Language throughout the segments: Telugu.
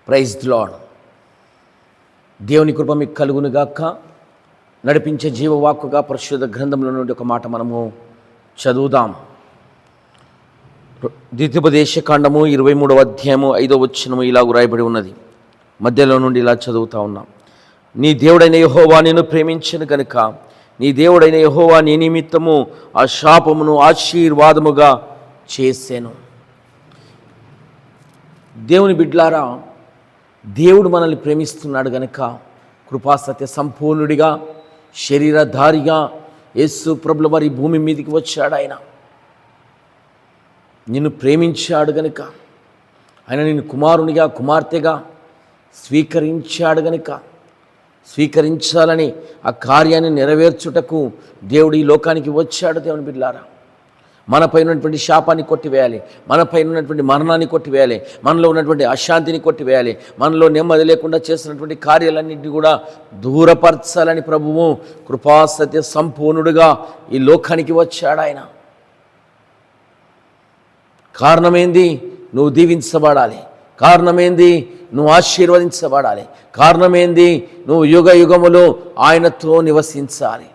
Praise the lord. దేవుని కృప మీకు కలుగునుగాక. నడిపించే జీవవాక్కుగా పరిశుద్ధ గ్రంథంలో నుండి ఒక మాట మనము చదువుదాం. ద్వితీయోపదేశకాండము 23వ అధ్యాయము 5వ వచనము ఇలాగ రాయబడి ఉన్నది. మధ్యలో నుండి ఇలా చదువుతా ఉన్నాం. నీ దేవుడైన యెహోవా నిన్ను ప్రేమించెను గనుక నీ దేవుడైన యెహోవా నీ నిమిత్తము ఆ శాపమును ఆశీర్వాదముగా చేసెను. దేవుని బిడ్డలారా, దేవుడు మనల్ని ప్రేమిస్తున్నాడు గనుక కృపాసత్య సంపూర్ణుడిగా శరీరధారిగా యేసు ప్రభుల వారి భూమి మీదకి వచ్చాడు. ఆయన నిన్ను ప్రేమించాడు గనుక, ఆయన నిన్ను కుమారునిగా కుమార్తెగా స్వీకరించాడు గనుక, స్వీకరించాలని ఆ కార్యాన్ని నెరవేర్చుటకు దేవుడు ఈ లోకానికి వచ్చాడు. దేవుని బిడ్డలారా, మనపై ఉన్నటువంటి శాపాన్ని కొట్టివేయాలి, మనపై ఉన్నటువంటి మరణాన్ని కొట్టివేయాలి, మనలో ఉన్నటువంటి అశాంతిని కొట్టివేయాలి, మనలో నెమ్మది లేకుండా చేసినటువంటి కార్యాలన్నింటినీ కూడా దూరపరచాలని ప్రభువు కృపాసత్య సంపూర్ణుడుగా ఈ లోకానికి వచ్చాడు. ఆయన కారణమేంది? నువ్వు దీవించబడాలి. కారణమేంది? నువ్వు ఆశీర్వదించబడాలి. కారణమేంది? నువ్వు యుగ యుగములో ఆయనతో నివసించాలి.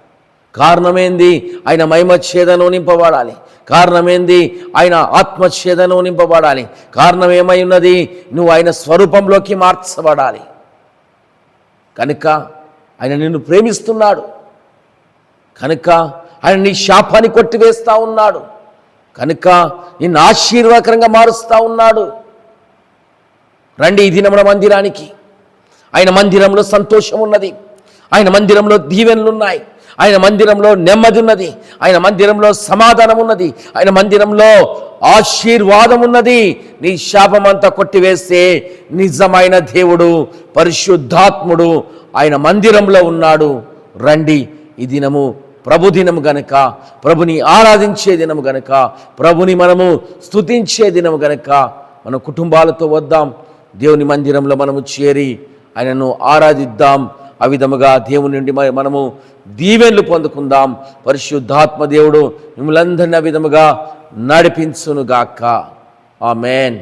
కారణమేంది? ఆయన మహిమఛేదనలో నింపబడాలి. కారణమేంది? ఆయన ఆత్మఛేదనలో నింపబడాలి. కారణం ఏమై ఉన్నది? నువ్వు ఆయన స్వరూపంలోకి మార్చబడాలి. కనుక ఆయన నిన్ను ప్రేమిస్తున్నాడు. కనుక ఆయన నీ శాపాన్ని కొట్టివేస్తూ ఉన్నాడు. కనుక నిన్ను ఆశీర్వాదకరంగా మారుస్తూ ఉన్నాడు. రండి ఈ దినమున మందిరానికి. ఆయన మందిరంలో సంతోషం ఉన్నది, ఆయన మందిరంలో దీవెనలు ఉన్నాయి, ఆయన మందిరంలో నెమ్మది ఉన్నది, ఆయన మందిరంలో సమాధానం ఉన్నది, ఆయన మందిరంలో ఆశీర్వాదం ఉన్నది. నీ శాపమంతా కొట్టివేస్తే నిజమైన దేవుడు పరిశుద్ధాత్ముడు ఆయన మందిరంలో ఉన్నాడు. రండి, ఈ దినము ప్రభు దినము గనక, ప్రభుని ఆరాధించే దినము గనక, ప్రభుని మనము స్తుతించే దినము గనక మన కుటుంబాలతో వద్దాం. దేవుని మందిరంలో మనము చేరి ఆయనను ఆరాధిద్దాం. ఆ విధముగా దేవుని నుండి మనము దీవెనలు పొందుకుందాం. పరిశుద్ధాత్మ దేవుడు మిమ్మల్ని అందరినీ ఆ విధముగా నడిపించునుగాక. ఆమేన్.